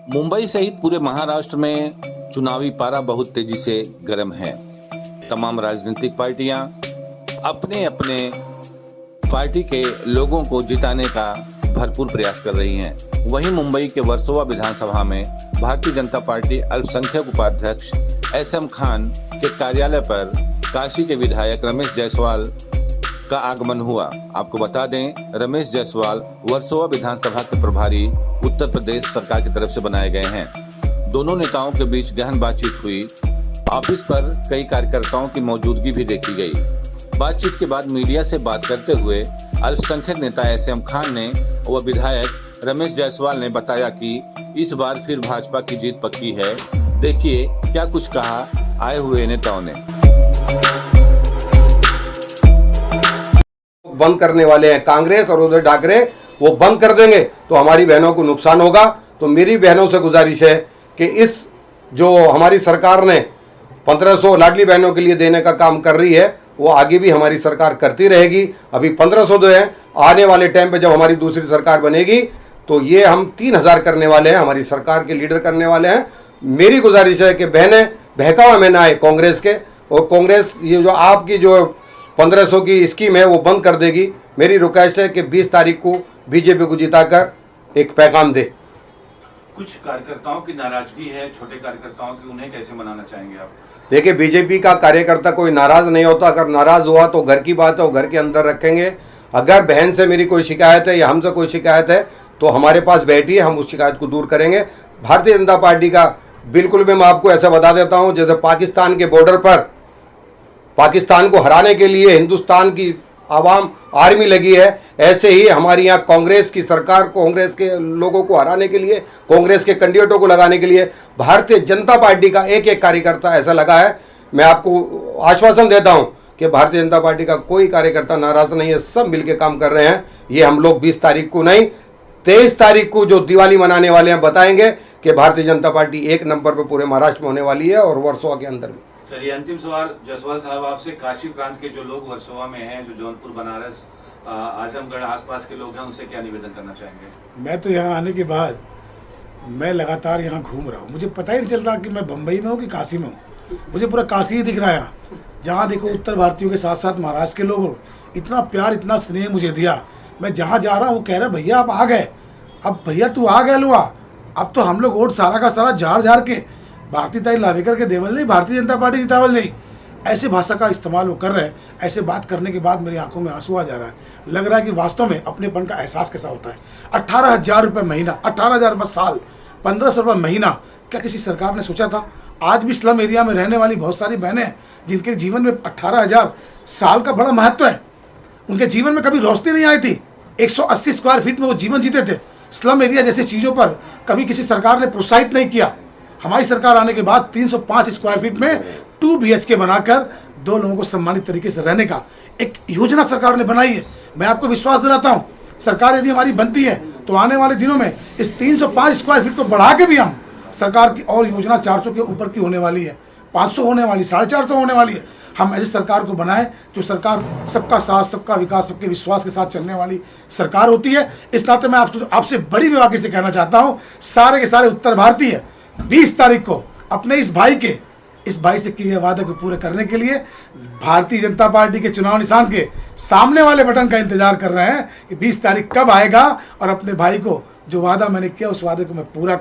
मुंबई सहित पूरे महाराष्ट्र में चुनावी पारा बहुत तेजी से गर्म है। तमाम राजनीतिक पार्टियां अपने अपने पार्टी के लोगों को जिताने का भरपूर प्रयास कर रही हैं। वहीं मुंबई के वर्सोवा विधानसभा में भारतीय जनता पार्टी अल्पसंख्यक उपाध्यक्ष एसएम खान के कार्यालय पर काशी के विधायक रमेश जायसवाल का आगमन हुआ। आपको बता दें, रमेश जायसवाल वर्सोवा विधानसभा के प्रभारी उत्तर प्रदेश सरकार की तरफ से बनाए गए हैं। दोनों नेताओं के बीच गहन बातचीत हुई। ऑफिस पर कई कार्यकर्ताओं की मौजूदगी भी देखी गई। बातचीत के बाद मीडिया से बात करते हुए अल्पसंख्यक नेता एसएम खान ने व विधायक रमेश जायसवाल ने बताया कि इस बार फिर भाजपा की जीत पक्की है। देखिए क्या कुछ कहा आए हुए नेताओं ने। बंद करने वाले हैं कांग्रेस और उद्धव ठाकरे, वो बंद कर देंगे तो हमारी बहनों को नुकसान होगा। तो मेरी बहनों से गुजारिश है कि इस जो हमारी सरकार ने 1500 लाडली बहनों के लिए देने का काम कर रही है, वो आगे भी हमारी सरकार करती रहेगी। अभी 1500 दो है, आने वाले टाइम पे जब हमारी दूसरी सरकार बनेगी तो ये हम 3000 करने वाले हैं, हमारी सरकार के लीडर करने वाले हैं। मेरी गुजारिश है कि बहनें बहकावा में ना आए कांग्रेस के, और कांग्रेस ये जो आपकी जो 1500 की स्कीम है वो बंद कर देगी। मेरी रिक्वेस्ट है कि 20 तारीख को बीजेपी को जिताकर एक पैगाम दे। कुछ कार्यकर्ताओं की नाराजगी है, छोटे कार्यकर्ताओं की, उन्हें कैसे मनाना चाहेंगे आप? देखिए, बीजेपी का कार्यकर्ता कोई नाराज नहीं होता। अगर नाराज हुआ तो घर की बात है, वो घर के अंदर रखेंगे। अगर बहन से मेरी कोई शिकायत है या हमसे कोई शिकायत है तो हमारे पास बैठिए, हम उस शिकायत को दूर करेंगे। भारतीय जनता पार्टी का बिल्कुल भी मैं आपको ऐसा बता देता हूं, जैसे पाकिस्तान के बॉर्डर पर पाकिस्तान को हराने के लिए हिंदुस्तान की आवाम आर्मी लगी है, ऐसे ही हमारी यहाँ कांग्रेस की सरकार, कांग्रेस के लोगों को हराने के लिए, कांग्रेस के कैंडिडेटों को लगाने के लिए भारतीय जनता पार्टी का एक एक कार्यकर्ता ऐसा लगा है। मैं आपको आश्वासन देता हूं कि भारतीय जनता पार्टी का कोई कार्यकर्ता नाराज नहीं है, सब मिलकर काम कर रहे हैं। ये हम लोग 20 तारीख को नहीं, 23 तारीख को जो दिवाली मनाने वाले हैं बताएंगे कि भारतीय जनता पार्टी एक नंबर पर पूरे महाराष्ट्र में होने वाली है और वर्सोवा के अंदर भी। चलिए, अंतिम सवाल जायसवाल साहब आपसे, काशी प्रांत के जो लोग वर्सोवा में हैं, जो जौनपुर, बनारस, आजमगढ़ आसपास के लोग हैं, उनसे क्या निवेदन करना चाहेंगे? मैं तो यहाँ आने के बाद मैं लगातार यहाँ घूम रहा हूँ, मुझे पता ही नहीं चल रहा कि मैं बम्बई में हूँ कि काशी में हूँ। मुझे पूरा काशी ही दिख रहा है यहाँ। जहाँ देखो उत्तर भारतीयों के साथ साथ महाराष्ट्र के लोग इतना प्यार, इतना स्नेह मुझे दिया। मैं जहाँ जा रहा हूँ वो कह रहे भैया आप आ गए, अब भैया तू आ गया लुआ, अब तो हम लोग वोट सारा का सारा झाड़ के भारतीय ताई लावेकर के देवल नहीं, भारतीय जनता पार्टी जितावल नहीं, ऐसे भाषा का इस्तेमाल वो कर रहे हैं। ऐसे बात करने के बाद मेरी आंखों में आंसू आ जा रहा है। लग रहा है कि वास्तव में अपनेपन का एहसास कैसा होता है। 18,000 रुपये महीना, 18,000 रुपये साल, 1500 रुपये महीना, क्या किसी सरकार ने सोचा था? आज भी स्लम एरिया में रहने वाली बहुत सारी बहनें हैं जिनके जीवन में 18,000 साल का बड़ा महत्व है। उनके जीवन में कभी रोशनी नहीं आई थी। 180 स्क्वायर फीट में वो जीवन जीते थे। स्लम एरिया जैसी चीज़ों पर कभी किसी सरकार ने प्रोत्साहित नहीं किया। हमारी सरकार आने के बाद 305 स्क्वायर फीट में 2 BHK बनाकर 2 लोगों को सम्मानित तरीके से रहने का एक योजना सरकार ने बनाई है। मैं आपको विश्वास दिलाता हूं, सरकार यदि हमारी बनती है तो आने वाले दिनों में इस 305 स्क्वायर फीट को बढ़ा के भी हम सरकार की और योजना 400 के ऊपर की होने वाली है, 500 होने वाली, 450 होने वाली है। हम ऐसी सरकार को बनाएं जो सरकार सबका साथ, सबका विकास, सबके विश्वास के साथ चलने वाली सरकार होती है। इस नाते मैं आपसे बड़ी बेबाकी से कहना चाहता हूँ, सारे के सारे उत्तर भारतीय 20 तारीख को अपने इस भाई से किए वादे को पूरे करने के लिए भारतीय जनता पार्टी के चुनाव निशान के सामने वाले बटन का इंतजार कर रहे हैं कि 20 तारीख कब आएगा और अपने भाई को जो वादा मैंने किया उस वादे को मैं पूरा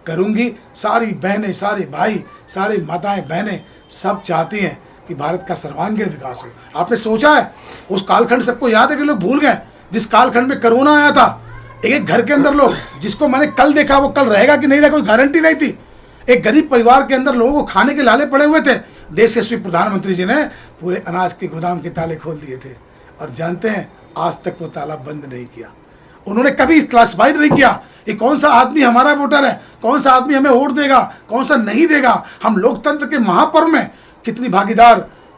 करूंगी। सारी बहनें, सारे भाई, सारी माताएं, बहनें सब चाहती हैं कि भारत का सर्वांगीण विकास हो। आपने सोचा है उस कालखंड, सबको याद है कि लोग भूल गए जिस कालखंड में कोरोना आया था। एक घर के अंदर लोग, जिसको मैंने कल देखा वो कल रहेगा कि नहीं रहेगा कोई गारंटी नहीं थी। एक गरीब परिवार के अंदर लोगों को खाने के लाले पड़े हुए थे। देश के श्री प्रधानमंत्री जी ने पूरे अनाज के गोदाम के ताले खोल दिए थे और जानते हैं आज तक वो ताला बंद नहीं किया। उन्होंने कभी क्लासिफाइड नहीं किया कि कौन सा आदमी हमारा वोटर है, कौन सा आदमी हमें वोट देगा, कौन सा नहीं देगा। हम लोकतंत्र के महापर्व में कितनी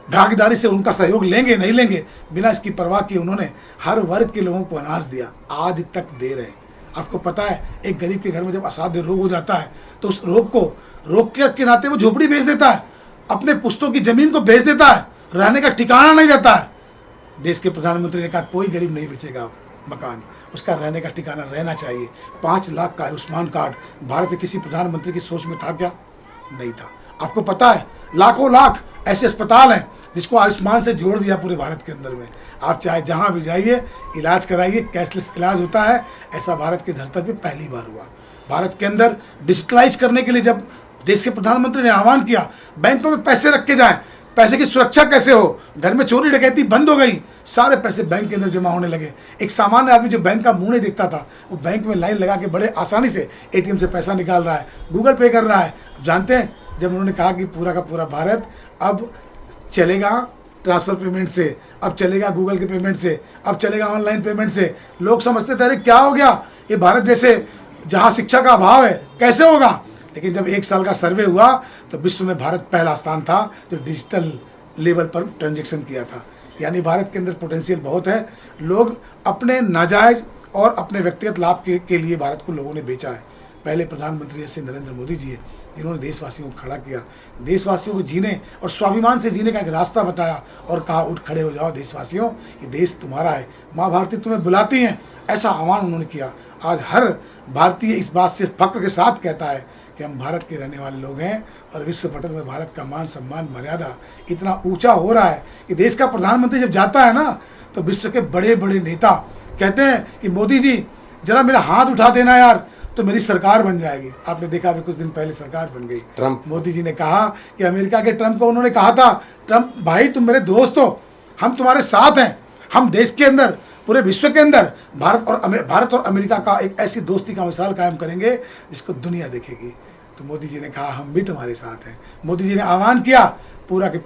भागीदारी से उनका सहयोग लेंगे नहीं लेंगे, बिना इसकी परवाह किए उन्होंने हर वर्ग के लोगों को अनाज दिया, आज तक दे रहे हैं। आपको पता है एक गरीब के घर में जब असाध्य रोग हो जाता है तो उस रोग को रोग के नाते वो झोपड़ी बेच देता है, अपने पुश्तों की जमीन को बेच देता है, रहने का ठिकाना नहीं रहता है। देश के प्रधानमंत्री ने कहा कोई गरीब नहीं बेचेगा मकान, उसका रहने का ठिकाना रहना चाहिए। 5 लाख का आयुष्मान कार्ड भारत के किसी प्रधानमंत्री की सोच में था क्या? नहीं था। आपको पता है लाखों लाख ऐसे अस्पताल हैं जिसको आयुष्मान से जोड़ दिया पूरे भारत के अंदर में। आप चाहे जहां भी जाइए इलाज कराइए, कैशलेस इलाज होता है। ऐसा भारत की धरती पे पहली बार हुआ। भारत के अंदर डिजिटलाइज करने के लिए जब देश के प्रधानमंत्री ने आह्वान किया, बैंकों में पैसे रख के जाएं, पैसे की सुरक्षा कैसे हो, घर में चोरी डकैती बंद हो गई, सारे पैसे बैंक के अंदर जमा होने लगे। एक सामान्य आदमी जो बैंक का मुंह नहीं देखता था, वो बैंक में लाइन लगा के बड़े आसानी से एटीएम से पैसा निकाल रहा है, गूगल पे कर रहा है। जानते हैं जब उन्होंने कहा कि पूरा का पूरा भारत अब चलेगा ट्रांसफर पेमेंट से, अब चलेगा गूगल के पेमेंट से, अब चलेगा ऑनलाइन पेमेंट से, लोग समझते थे अरे क्या हो गया, ये भारत जैसे जहाँ शिक्षा का अभाव है कैसे होगा। लेकिन जब 1 साल का सर्वे हुआ तो विश्व में भारत पहला स्थान था जो डिजिटल लेवल पर ट्रांजेक्शन किया था। यानी भारत के अंदर पोटेंशियल बहुत है। लोग अपने नाजायज और अपने व्यक्तिगत लाभ के लिए भारत को लोगों ने बेचा है। पहले प्रधानमंत्री जैसे नरेंद्र मोदी जी है जिन्होंने देशवासियों को खड़ा किया, देशवासियों को जीने और स्वाभिमान से जीने का एक रास्ता बताया और कहा उठ खड़े हो जाओ देशवासियों, ये देश तुम्हारा है, माँ भारती तुम्हें बुलाती हैं, ऐसा आह्वान उन्होंने किया। आज हर भारतीय इस बात से फख्र के साथ कहता है कि हम भारत के रहने वाले लोग हैं और विश्व पटल में भारत का मान सम्मान मर्यादा इतना ऊंचा हो रहा है कि देश का प्रधानमंत्री जब जाता है ना तो विश्व के बड़े बड़े नेता कहते हैं कि मोदी जी जरा मेरा हाथ उठा देना यार, तो मेरी सरकार बन जाएगी। आपने देखा अभी कुछ दिन पहले सरकार बन गई। ट्रम्प मोदी जी ने कहा कि अमेरिका के ट्रम्प को उन्होंने कहा था, ट्रम्प भाई तुम मेरे दोस्त हो, हम तुम्हारे साथ हैं, हम देश के अंदर पूरे विश्व के अंदर भारत और अमेरिका का एक ऐसी दोस्ती का मिसाल कायम करेंगे जिसको दुनिया देखेगी। तो मोदी जी ने कहा हम भी तुम्हारे साथ हैं। मोदी जी ने आह्वान किया, पूरे के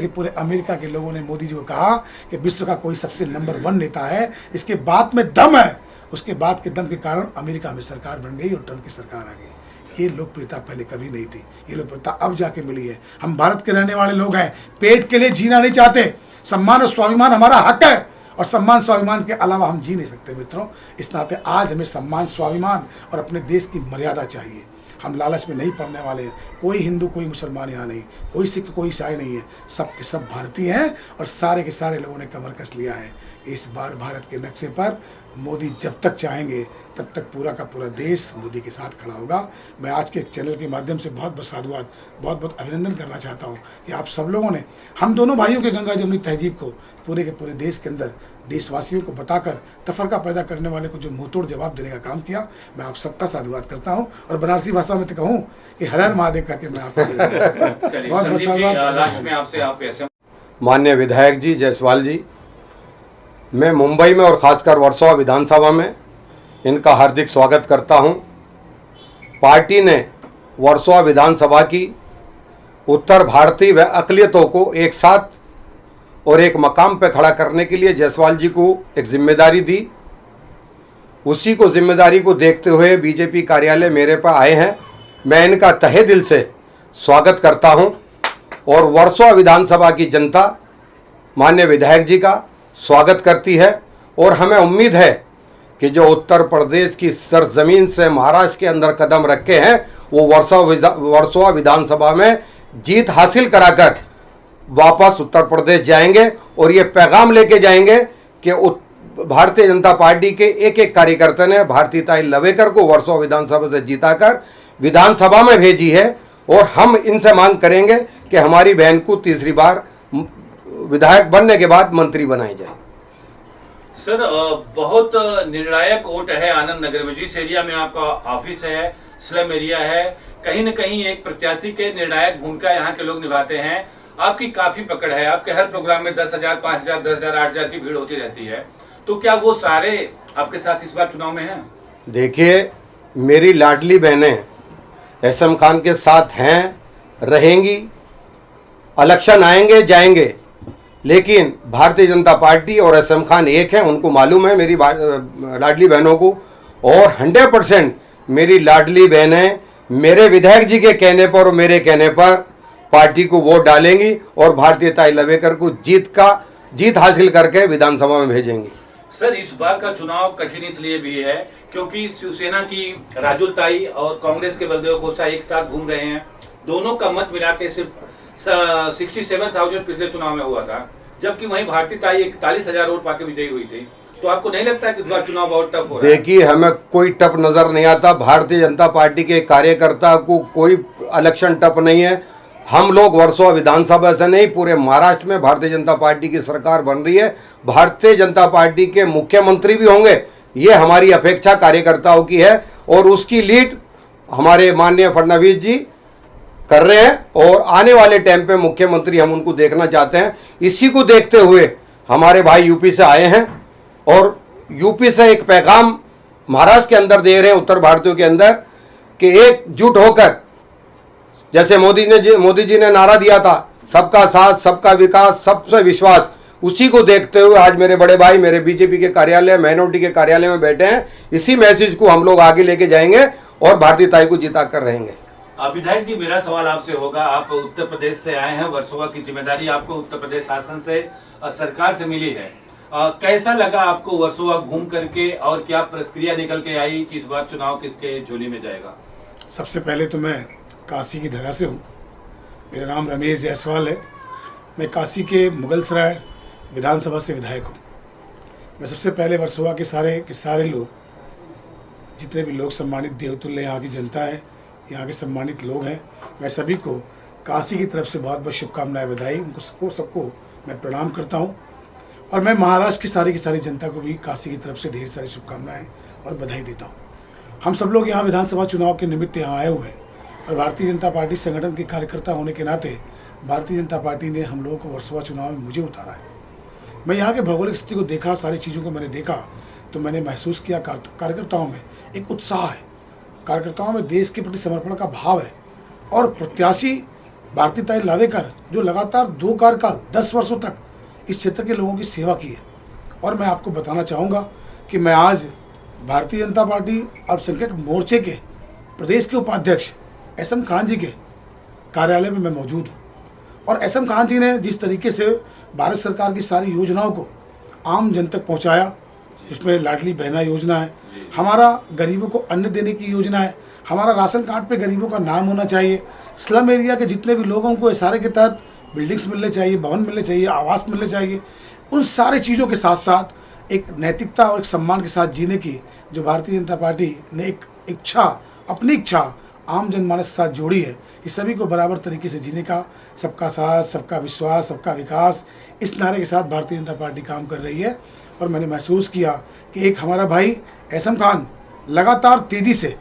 पूरे अमेरिका के लोगों ने मोदी जी को कहा कि विश्व का कोई सबसे नंबर 1 नेता है, इसके बात में दम है। उसके बाद के दम के कारण अमेरिका में सरकार बन गई और ट्रम्प की सरकार आ गई। ये लोकप्रियता पहले कभी नहीं थी, ये लोकप्रियता अब जाके मिली है। हम भारत के रहने वाले लोग हैं, पेट के लिए जीना नहीं चाहते, सम्मान और स्वाभिमान हमारा हक है और सम्मान स्वाभिमान के अलावा हम जी नहीं सकते मित्रों। इस नाते आज हमें सम्मान स्वाभिमान और अपने देश की मर्यादा चाहिए। हम लालच में नहीं पड़ने वाले हैं। कोई हिंदू कोई मुसलमान यहाँ नहीं, कोई सिख कोई ईसाई नहीं है, सब के सब भारतीय हैं और सारे के सारे लोगों ने कमर कस लिया है। इस बार भारत के नक्शे पर मोदी जब तक चाहेंगे तब तक पूरा का पूरा देश मोदी के साथ खड़ा होगा। मैं आज के चैनल के माध्यम से बहुत बहुत साधुवाद बहुत बहुत अभिनंदन करना चाहता हूँ कि आप सब लोगों ने हम दोनों भाइयों के गंगा जमुनी तहजीब को पूरे के पूरे देश के अंदर देशवासियों को बताकर तफरका पैदा करने वाले को जो मुंहतोड़ जवाब देने का काम किया, मैं आप सबका साधुवाद करता हूं और बनारसी भाषा में तो कहूं कि हर हर महादेव का के मैं आपको माननीय विधायक जी जायसवाल जी, मैं मुंबई में और ख़ासकर वर्सोवा विधानसभा में इनका हार्दिक स्वागत करता हूं। पार्टी ने वर्सोवा विधानसभा की उत्तर भारतीय व अक़लियतों को एक साथ और एक मकाम पर खड़ा करने के लिए जायसवाल जी को एक जिम्मेदारी दी। उसी को जिम्मेदारी को देखते हुए बीजेपी कार्यालय मेरे पर आए हैं। मैं इनका तहे दिल से स्वागत करता हूं और वर्सोवा विधानसभा की जनता माननीय विधायक जी का स्वागत करती है और हमें उम्मीद है कि जो उत्तर प्रदेश की सरजमीन से महाराष्ट्र के अंदर कदम रखे हैं वो वर्सोवा विधानसभा में जीत हासिल कराकर वापस उत्तर प्रदेश जाएंगे और ये पैगाम लेके जाएंगे कि भारतीय जनता पार्टी के एक एक कार्यकर्ता ने भारतीताई लवेकर को वर्सोवा विधानसभा से जीताकर विधानसभा में भेजी है और हम इनसे मांग करेंगे कि हमारी बहन को तीसरी बार विधायक बनने के बाद मंत्री बनाई जाए। सर, बहुत निर्णायक वोट है आनंद नगर में। जिस एरिया में आपका ऑफिस है, स्लम एरिया है, कहीं न कहीं एक प्रत्याशी के निर्णायक भूमिका यहाँ के लोग निभाते हैं। आपकी काफी पकड़ है, आपके हर प्रोग्राम में 10,000, 5,000, 10,000, 8,000 की भीड़ होती रहती है, तो क्या वो सारे आपके साथ इस बार चुनाव में हैं? देखिए, मेरी लाडली बहनें एसएम खान के साथ हैं, रहेंगी, इलेक्शन आएंगे जाएंगे, लेकिन भारतीय जनता पार्टी और एसएम खान एक हैं, उनको मालूम है मेरी लाडली बहनों को। और 100% मेरी लाडली बहनें मेरे विधायक जी के कहने पर और मेरे कहने पर पार्टी को वोट डालेंगी और भारतीयताई लवेकर को जीत हासिल करके विधानसभा में भेजेंगी। सर, इस बार का चुनाव कठिन इसलिए भी है क्योंकि शिवसेना की राजुल ताई और कांग्रेस के बलदेव खोसा एक साथ घूम रहे हैं। दोनों का मत मिला के सिर्फ 67,000 पिछले चुनाव में हुआ था, जबकि वहीं भारतीय ताई 41,000 वोट पाके विजयी हुई थी। तो तो आपको नहीं लगता है कि इस बार चुनाव बहुत टफ हो रहा है? देखिए, हमें कोई टफ नजर नहीं आता। भारतीय जनता पार्टी के कार्यकर्ता को कोई इलेक्शन टफ नहीं है। हम लोग वर्सोवा विधानसभा से नहीं, पूरे महाराष्ट्र में भारतीय जनता पार्टी की सरकार बन रही है। भारतीय जनता पार्टी के मुख्यमंत्री भी होंगे, ये हमारी अपेक्षा कार्यकर्ताओं की है और उसकी लीड हमारे माननीय फडणवीस जी कर रहे हैं और आने वाले टाइम पे मुख्यमंत्री हम उनको देखना चाहते हैं। इसी को देखते हुए हमारे भाई यूपी से आए हैं और यूपी से एक पैगाम महाराष्ट्र के अंदर दे रहे हैं, उत्तर भारतीयों के अंदर, कि एकजुट होकर, जैसे मोदी जी ने नारा दिया था, सबका साथ, सबका विकास, सबसे विश्वास, उसी को देखते हुए आज मेरे बड़े भाई मेरे बीजेपी के कार्यालय, माइनॉरिटी के कार्यालय में बैठे हैं। इसी मैसेज को हम लोग आगे लेके जाएंगे और भारतीयताई को जिता कर रहेंगे। विधायक जी, मेरा सवाल आपसे होगा, आप उत्तर प्रदेश से आए हैं, वर्सोवा की जिम्मेदारी आपको उत्तर प्रदेश शासन से और सरकार से मिली है। कैसा लगा आपको वर्सोवा घूम करके और क्या प्रक्रिया निकल के आई कि इस बार चुनाव किसके झोली में जाएगा? सबसे पहले तो मैं काशी की धरा से हूँ। मेरा नाम रमेश जायसवाल है। मैं काशी के मुगलसराय विधानसभा से विधायक हूँ। मैं सबसे पहले वर्सोवा के सारे लोग, जितने भी लोग सम्मानित देवतुल्य यहाँ की जनता है, यहाँ के सम्मानित लोग हैं, मैं सभी को काशी की तरफ से बहुत बहुत शुभकामनाएं, बधाई। उनको सबको मैं प्रणाम करता हूँ और मैं महाराष्ट्र की सारी जनता को भी काशी की तरफ से ढेर सारी शुभकामनाएं और बधाई देता हूँ। हम सब लोग यहाँ विधानसभा चुनाव के निमित्त यहाँ आए हुए हैं और भारतीय जनता पार्टी संगठन के कार्यकर्ता होने के नाते भारतीय जनता पार्टी ने हम लोगों को वर्सोवा चुनाव में मुझे उतारा है। मैं यहाँ के भौगोलिक स्थिति को देखा, सारी चीज़ों को मैंने देखा तो मैंने महसूस किया कार्यकर्ताओं में एक उत्साह है, कार्यकर्ताओं में देश के प्रति समर्पण का भाव है और प्रत्याशी भारतीयताई लावेकर जो लगातार 2 कार्यकाल 10 वर्षों तक इस क्षेत्र के लोगों की सेवा की है। और मैं आपको बताना चाहूँगा कि मैं आज भारतीय जनता पार्टी अल्पसंख्यक मोर्चे के प्रदेश के उपाध्यक्ष एसएम खान जी के कार्यालय में मैं मौजूद हूँ और एसएम खान जी ने जिस तरीके से भारत सरकार की सारी योजनाओं को आम जन तक पहुँचाया, जिसमें लाडली बहना योजना है, हमारा गरीबों को अन्न देने की योजना है, हमारा राशन कार्ड पे गरीबों का नाम होना चाहिए, स्लम एरिया के जितने भी लोगों को इशारे के तहत बिल्डिंग्स मिलने चाहिए, भवन मिलने चाहिए, आवास मिलने चाहिए, उन सारी चीज़ों के साथ साथ एक नैतिकता और एक सम्मान के साथ जीने की जो भारतीय जनता पार्टी ने एक इच्छा, अपनी इच्छा आम जनमानस के साथ जोड़ी है कि सभी को बराबर तरीके से जीने का, सबका साथ, सबका विश्वास, सबका विकास, इस नारे के साथ भारतीय जनता पार्टी काम कर रही है। और मैंने महसूस किया कि एक हमारा भाई एसएम खान लगातार तेज़ी से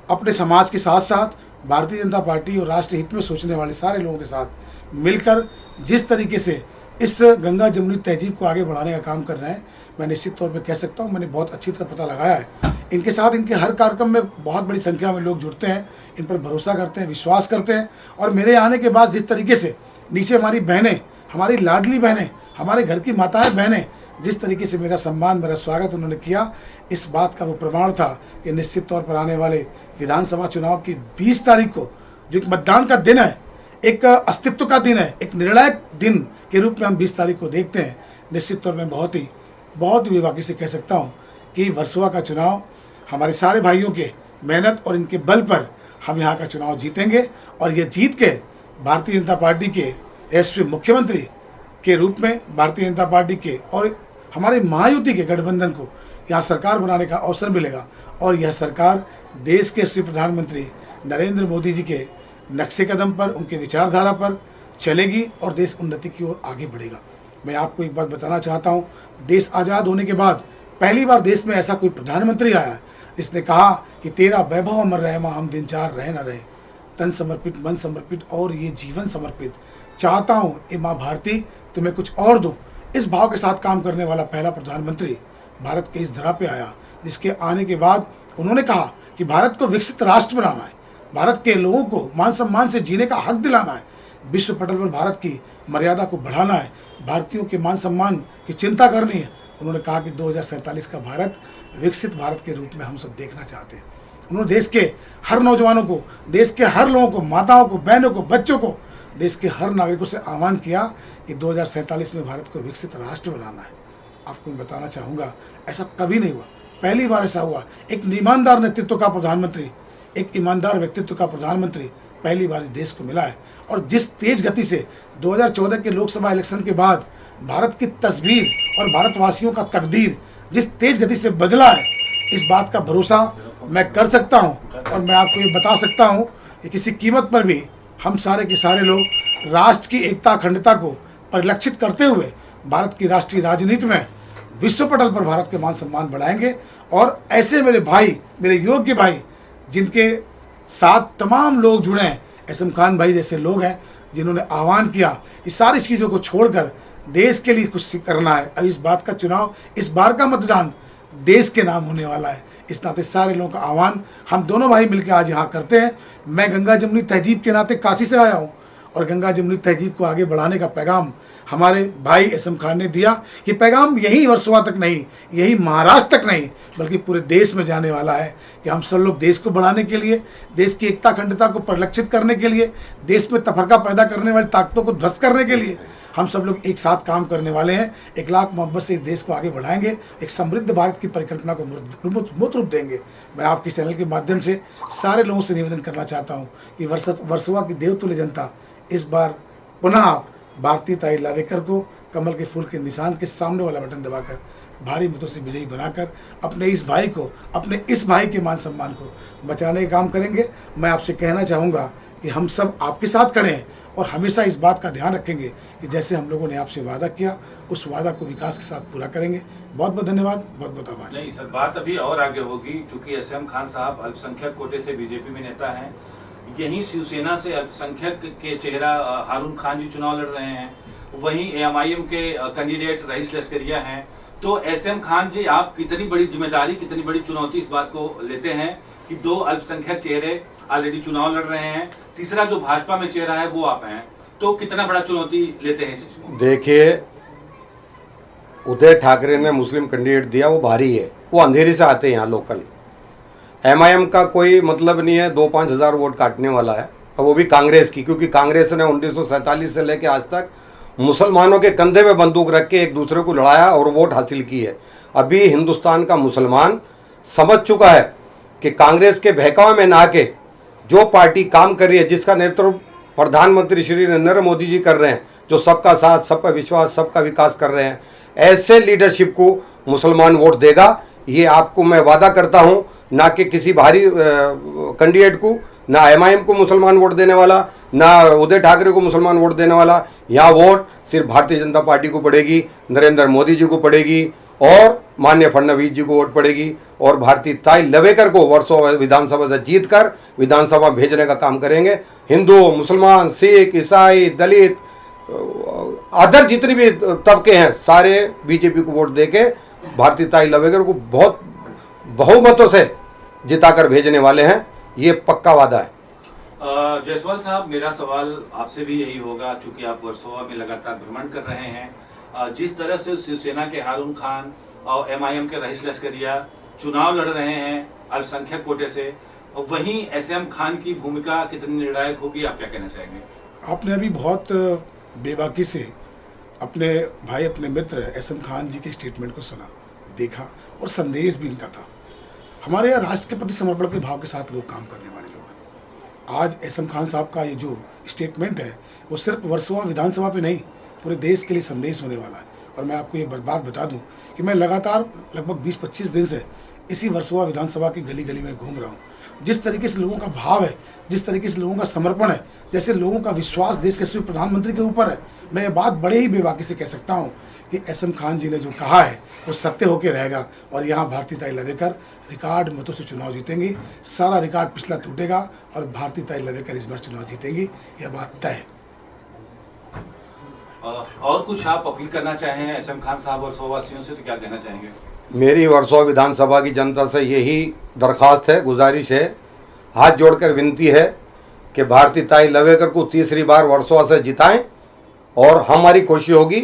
अपने समाज के साथ साथ भारतीय जनता पार्टी और राष्ट्र हित में सोचने वाले सारे लोगों के साथ मिलकर जिस तरीके से इस गंगा जमुनी तहजीब को आगे बढ़ाने का काम कर रहे हैं, मैं निश्चित तौर पे कह सकता हूँ मैंने बहुत अच्छी तरह पता लगाया है। इनके साथ इनके हर कार्यक्रम में बहुत बड़ी संख्या में लोग जुड़ते हैं, इन पर भरोसा करते हैं, विश्वास करते हैं और मेरे आने के बाद जिस तरीके से नीचे हमारी बहनें, हमारी लाडली बहनें, हमारे घर की माताएं बहनें जिस तरीके से मेरा सम्मान, मेरा स्वागत उन्होंने किया, इस बात का वो प्रमाण था कि निश्चित तौर पर आने वाले विधानसभा चुनाव की 20 तारीख को जो एक मतदान का दिन है, एक अस्तित्व का दिन है, एक निर्णायक दिन के रूप में हम 20 तारीख को देखते हैं। निश्चित तौर में बहुत ही बेबाकी से कह सकता हूँ कि वर्सोवा का चुनाव हमारे सारे भाइयों के मेहनत और इनके बल पर हम यहाँ का चुनाव जीतेंगे और ये जीत के भारतीय जनता पार्टी के यशस्वी मुख्यमंत्री के रूप में भारतीय जनता पार्टी के और हमारे महायुति के गठबंधन को यहाँ सरकार बनाने का अवसर मिलेगा और यह सरकार देश के श्री प्रधानमंत्री नरेंद्र मोदी जी के नक्शे कदम पर, उनके विचारधारा पर चलेगी और देश उन्नति की ओर आगे बढ़ेगा। मैं आपको एक बात बताना चाहता हूँ, देश आज़ाद होने के बाद पहली बार देश में ऐसा कोई प्रधानमंत्री आया है जिसने कहा कि तेरा वैभव अमर रहे माँ, हम दिन चार रहे न रहे, तन समर्पित, मन समर्पित और ये जीवन समर्पित, चाहता हूँ ये माँ भारती तुम्हें कुछ और दो। इस भाव के साथ काम करने वाला पहला प्रधानमंत्री भारत के इस धरा पे आया, जिसके आने के बाद उन्होंने कहा कि भारत को विकसित राष्ट्र बनाना है, भारत के लोगों को मान सम्मान से जीने का हक दिलाना है, विश्व पटल पर भारत की मर्यादा को बढ़ाना है, भारतीयों के मान सम्मान की चिंता करनी है। उन्होंने कहा कि 2047 का भारत विकसित भारत के रूप में हम सब देखना चाहते हैं। उन्होंने देश के हर नौजवानों को, देश के हर लोगों को, माताओं को, बहनों को, बच्चों को, देश के हर नागरिकों से आह्वान किया कि 2047 में भारत को विकसित राष्ट्र बनाना है। आपको मैं बताना चाहूँगा ऐसा कभी नहीं हुआ, पहली बार ऐसा हुआ। एक ईमानदार नेतृत्व का प्रधानमंत्री, एक ईमानदार व्यक्तित्व का प्रधानमंत्री पहली बार देश को मिला है। और जिस तेज गति से 2014 के लोकसभा इलेक्शन के बाद भारत की तस्वीर और भारतवासियों का तकदीर जिस तेज गति से बदला है, इस बात का भरोसा मैं कर सकता हूं और मैं आपको ये बता सकता हूं कि किसी कीमत पर भी हम सारे के सारे लोग राष्ट्र की एकता अखंडता को परिलक्षित करते हुए भारत की राष्ट्रीय राजनीति में विश्व पटल पर भारत के मान सम्मान बढ़ाएंगे। और ऐसे मेरे भाई, मेरे योग्य भाई, जिनके साथ तमाम लोग जुड़े हैं, एसएम खान भाई जैसे लोग हैं जिन्होंने आह्वान किया कि सारी चीज़ों को छोड़कर देश के लिए कुछ करना है। अब इस बात का चुनाव, इस बार का मतदान देश के नाम होने वाला है। इस नाते सारे लोगों का आह्वान हम दोनों भाई मिलकर आज यहाँ करते हैं। मैं गंगा जमुनी तहजीब के नाते काशी से आया हूँ और गंगा जमुनी तहजीब को आगे बढ़ाने का पैगाम हमारे भाई एसएम खान ने दिया। ये पैगाम यही वर्सोवा तक नहीं, यही महाराष्ट्र तक नहीं, बल्कि पूरे देश में जाने वाला है कि हम सब लोग देश को बढ़ाने के लिए, देश की एकता अखंडता को परिलक्षित करने के लिए, देश में तफरका पैदा करने वाली ताकतों को ध्वस्त करने के लिए हम सब लोग एक साथ काम करने वाले हैं। 1 लाख मोहब्बत से इस देश को आगे बढ़ाएंगे, एक समृद्ध भारत की परिकल्पना को मूर्त रूप देंगे। मैं आपके चैनल के माध्यम से सारे लोगों से निवेदन करना चाहता हूँ कि वर्सोवा की देवतुल्य जनता इस बार पुनः आप भारतीय लावेकर को कमल के फूल के निशान के सामने वाला बटन दबाकर भारी मतों से विजयी बनाकर अपने इस भाई को, अपने इस भाई के मान सम्मान को बचाने का काम करेंगे। मैं आपसे कहना चाहूँगा कि हम सब आपके साथ खड़े हैं और हमेशा इस बात का ध्यान रखेंगे कि जैसे हम लोगों ने आपसे वादा किया, उस वादा को विकास के साथ पूरा करेंगे। बहुत बहुत धन्यवाद, बहुत बहुत आभार। नहीं सर, बात अभी और आगे होगी, चूंकि एसएम खान साहब अल्पसंख्यक कोटे से बीजेपी में नेता हैं। यहीं शिवसेना से अल्पसंख्यक के चेहरा हारून खान जी चुनाव लड़ रहे हैं, वहीं एएमआईएम के कैंडिडेट रईस लश्करिया हैं। तो एसएम खान जी, आप कितनी बड़ी जिम्मेदारी, कितनी बड़ी चुनौती इस बात को लेते हैं कि 2 अल्पसंख्यक चेहरे ऑलरेडी चुनाव लड़ रहे हैं, तीसरा जो भाजपा में चेहरा है वो आप हैं, तो कितना बड़ा चुनौती लेते हैं इस चीज को? देखिए, उदय ठाकरे ने मुस्लिम कैंडिडेट दिया, वो भारी है, वो अंधेरी से आते हैं यहाँ लोकल। एमआईएम का कोई मतलब नहीं है 2-5 हज़ार वोट काटने वाला है, और वो भी कांग्रेस की, क्योंकि कांग्रेस ने 1947 से लेकर आज तक मुसलमानों के कंधे में बंदूक रख के एक दूसरे को लड़ाया और वोट हासिल की है। अभी हिंदुस्तान का मुसलमान समझ चुका है कि कांग्रेस के बहकावे में ना के जो पार्टी काम कर रही है, जिसका नेतृत्व प्रधानमंत्री श्री नरेंद्र मोदी जी कर रहे हैं, जो सबका साथ, सबका विश्वास, सबका विकास कर रहे हैं, ऐसे लीडरशिप को मुसलमान वोट देगा। ये आपको मैं वादा करता हूँ, ना कि किसी भारी कैंडिडेट को, ना एमआईएम को मुसलमान वोट देने वाला, ना उदय ठाकरे को मुसलमान वोट देने वाला। यहाँ वोट सिर्फ भारतीय जनता पार्टी को पड़ेगी, नरेंद्र मोदी जी को पड़ेगी और माननीय फडणवीस जी को वोट पड़ेगी। और भारतीय ताई लवेकर को वर्सोवा विधानसभा से जीतकर विधानसभा भेजने का काम करेंगे। हिंदू, मुसलमान, सिख, ईसाई, दलित, अदर जितने भी तबके हैं, सारे बीजेपी को वोट देके भारतीय ताई लवेकर को बहुत बहुमतों से जिताकर भेजने वाले हैं। ये पक्का वादा है। जायसवाल साहब, मेरा सवाल आपसे भी यही होगा, चूंकि आप वर्सोवा में लगातार भ्रमण कर रहे हैं। जिस तरह से शिवसेना के हारून खान और एमआईएम के रईस लश्करिया चुनाव लड़ रहे हैं अल्पसंख्यक कोटे से, वहीं एसएम खान की भूमिका कितनी निर्णायक होगी, आप क्या कहना चाहेंगे? आपने अभी बहुत बेबाकी से अपने भाई, अपने मित्र एसएम खान जी के स्टेटमेंट को सुना, देखा और संदेश भी इनका था। हमारे यहाँ राष्ट्र के प्रति समर्पण के भाव के साथ लोग काम करने वाले लोग हैं। आज एसएम खान साहब का ये जो स्टेटमेंट है, वो सिर्फ वर्सोवा विधानसभा पे नहीं, पूरे देश के लिए संदेश होने वाला है। और मैं आपको ये बात बता दूं कि मैं लगातार लगभग 20-25 दिन से इसी वर्सोवा विधानसभा की गली गली में घूम रहा हूँ। जिस तरीके से लोगों का भाव है, जिस तरीके से लोगों का समर्पण है, जैसे लोगों का विश्वास देश के यशस्वी प्रधानमंत्री के ऊपर है, मैं ये बात बड़े ही बेबाकी से कह सकता हूँ कि एसएम खान जी ने जो कहा है वो सत्य होकर रहेगा। और यहाँ भारतीय ताई लवेकर रिकॉर्ड मतों से चुनाव जीतेंगी, सारा रिकॉर्ड पिछला टूटेगा और भारतीय ताई लवेकर इस बार चुनाव जीतेंगी, यह बात तय है। और कुछ आप अपील करना चाहें एसएम खान साहब और सोवासियों से, तो क्या कहना चाहेंगे? मेरी वर्सोवा विधानसभा की जनता से यही दरखास्त है, गुजारिश है, हाथ जोड़कर विनती है कि भारतीय ताई लवेकर को तीसरी बार वर्सोवा से जिताएं। और हमारी कोशिश होगी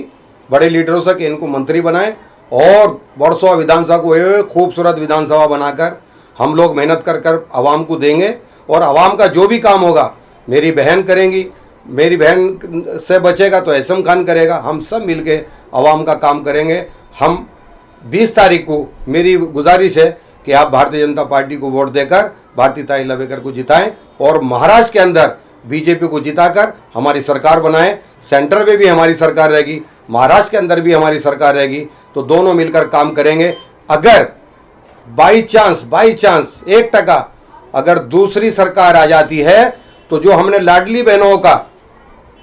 बड़े लीडरों से कि इनको मंत्री बनाएं और वर्सोवा विधानसभा को एक खूबसूरत विधानसभा बनाकर हम लोग मेहनत कर कर आवाम को देंगे। और आवाम का जो भी काम होगा मेरी बहन करेंगी, मेरी बहन से बचेगा तो एसएम खान करेगा, हम सब मिलके आवाम का काम करेंगे। हम 20 तारीख को, मेरी गुजारिश है कि आप भारतीय जनता पार्टी को वोट देकर भारतीय ताई लवेकर को जिताएं और महाराष्ट्र के अंदर बीजेपी को जिताकर हमारी सरकार बनाएं। सेंटर में भी हमारी सरकार रहेगी, महाराष्ट्र के अंदर भी हमारी सरकार रहेगी, तो दोनों मिलकर काम करेंगे अगर बाई चांस 1% अगर दूसरी सरकार आ जाती है तो जो हमने लाडली बहनों का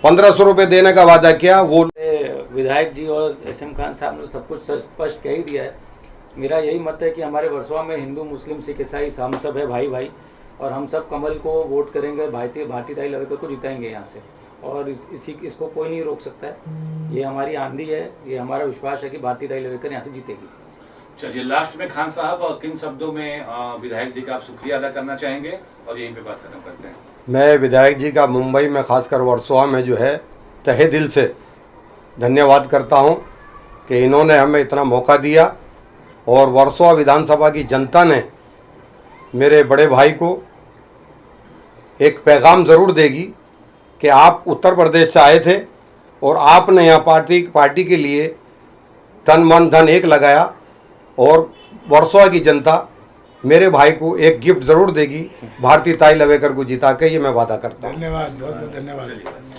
1500 रुपये देने का वादा किया वो विधायक जी और एसएम खान साहब ने सब कुछ स्पष्ट कह ही दिया है। मेरा यही मत है कि हमारे वर्सोवा में हिंदू मुस्लिम सिख ईसाई हम सब है भाई भाई, और हम सब कमल को वोट करेंगे, भारतीय लवेकर को जिताएंगे यहाँ से, और इसको कोई नहीं रोक सकता है। ये हमारी आंधी है, ये हमारा विश्वास है कि भारतीय लवेकर यहाँ से जीतेगी। चलिए लास्ट में खान साहब किन शब्दों में विधायक जी का आप शुक्रिया अदा करना चाहेंगे और यहीं पे बात खत्म करते हैं। मैं विधायक जी का मुंबई में खासकर वर्सोवा में जो है तहे दिल से धन्यवाद करता हूं कि इन्होंने हमें इतना मौका दिया, और वर्सोवा विधानसभा की जनता ने मेरे बड़े भाई को एक पैगाम ज़रूर देगी कि आप उत्तर प्रदेश से आए थे और आपने यहाँ पार्टी के लिए तन मन धन एक लगाया, और वर्सोवा की जनता मेरे भाई को एक गिफ्ट ज़रूर देगी भारतीय लवेकर को जिता के, ये मैं वादा करता हूँ। धन्यवाद, बहुत बहुत धन्यवाद। चलिए।